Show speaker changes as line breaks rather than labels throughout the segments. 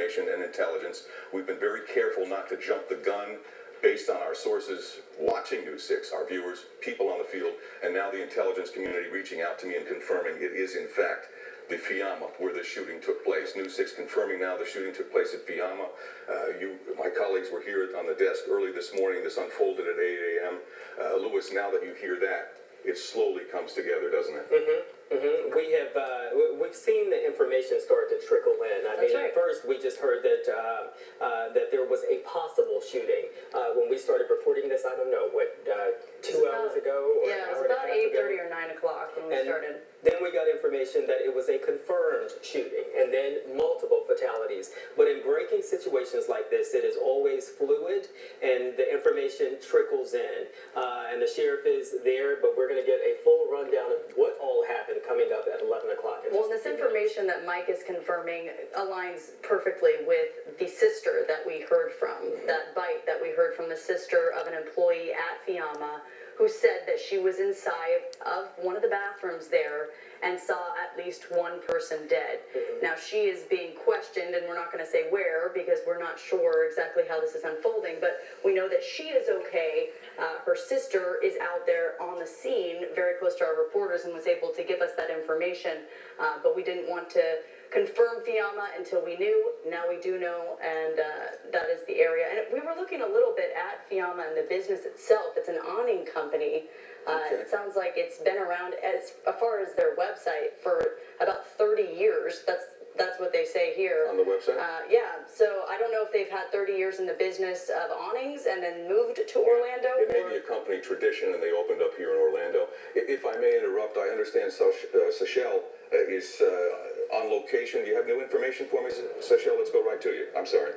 information and intelligence. We've been very careful not to jump the gun based on our sources watching News 6, our viewers, people on the field, and now the intelligence community reaching out to me and confirming it is in fact the FIAMA where the shooting took place. News 6 confirming now the shooting took place at FIAMA. My colleagues were here on the desk early this morning. This unfolded at 8 a.m. Louis, now that you hear that, it slowly comes together, doesn't it?
We've seen the information start to trickle in. I mean,
right.
At first we just heard that that there was a possible shooting. When we started reporting this, I don't know, what, 2 hours ago? Or
yeah, it was about 8:30 or 9 o'clock when we started.
Then we got information that it was a confirmed shooting, and then multiple fatalities. But in breaking situations like this, it is always fluid, and the information trickles in. And the sheriff is there, but we're going to get a full rundown of what all happened coming up at 11 o'clock.
Well, this information that Mike is confirming aligns perfectly with the sister that we heard from, that bite that we heard from the sister of an employee at FIAMA, who said that she was inside of one of the bathrooms there and saw at least one person dead. Now, she is being questioned, and we're not going to say where because we're not sure exactly how this is unfolding, but we know that she is okay. Her sister is out there on the scene, very close to our reporters, and was able to give us that information, but we didn't want to confirm FIAMA until we knew. Now we do know, and that is the area. And we were looking a little bit at FIAMA and the business itself. It's an awning company. It sounds like it's been around as far as their website for about 30 years. That's what they say here.
On the website?
Yeah, so I don't know if they've had 30 years in the business of awnings and then moved to Orlando.
It may be a company tradition, and they opened up here in Orlando. If I may interrupt, I understand Seychelle is on location. Do you have new information for me, Seychelle? Let's go right to you. I'm sorry.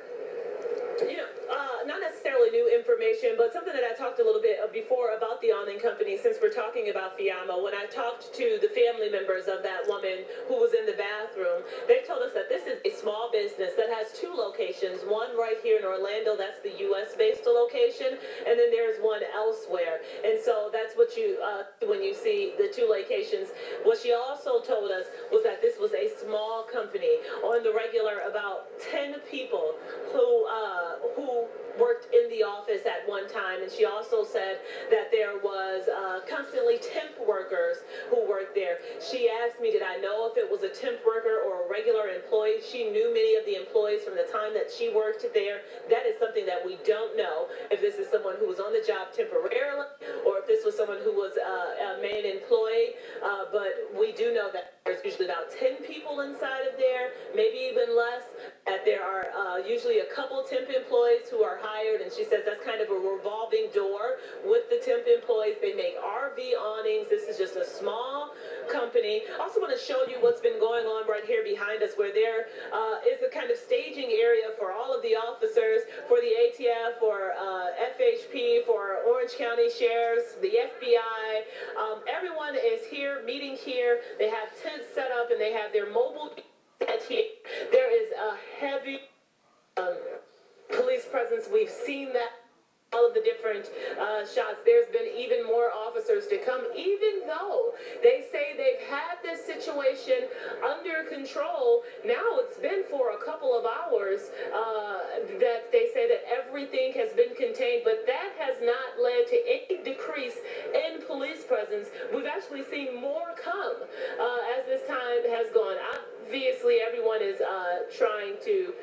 Not necessarily new information, but something that I talked a little bit before about the awning company, since we're talking about FIAMA. When I talked to the family members of that woman who was in the bathroom, they told us that this is a small business that has two locations, one right here in Orlando, that's the U.S.-based location, and then there's one elsewhere. And so that's what you, when you see the two locations. What she also told us was that this was a small company. On the regular, about 10 people who worked in the office at one time, and she also said that there was constantly temp workers who worked there. She asked me, did I know if it was a temp worker or a regular employee? She knew many of the employees from the time that she worked there. That is something that we don't know, if this is someone who was on the job temporarily or if this was someone who was a main employee, but we do know that there's usually about 10 people inside of there, maybe even less, that there are usually a couple temp employees who are hired, and she says that's kind of a revolving door with the temp employees. They make RV awnings. This is just a small company. I also want to show you what's been going on right here behind us, where there is a kind of staging area for all of the officers, for the ATF, for FHP, for Orange County Sheriffs, the FBI. Everyone is here, meeting here. They have tents set up, and they have their mobile at here. There is a heavy police presence. We've seen that. All of the different shots. There's been even more officers to come, even though they say they've had this situation under control. Now it's been for a couple of hours that they say that everything has been contained, but that has not led to any decrease in police presence. We've actually seen more come as this time has gone. Obviously, everyone is trying to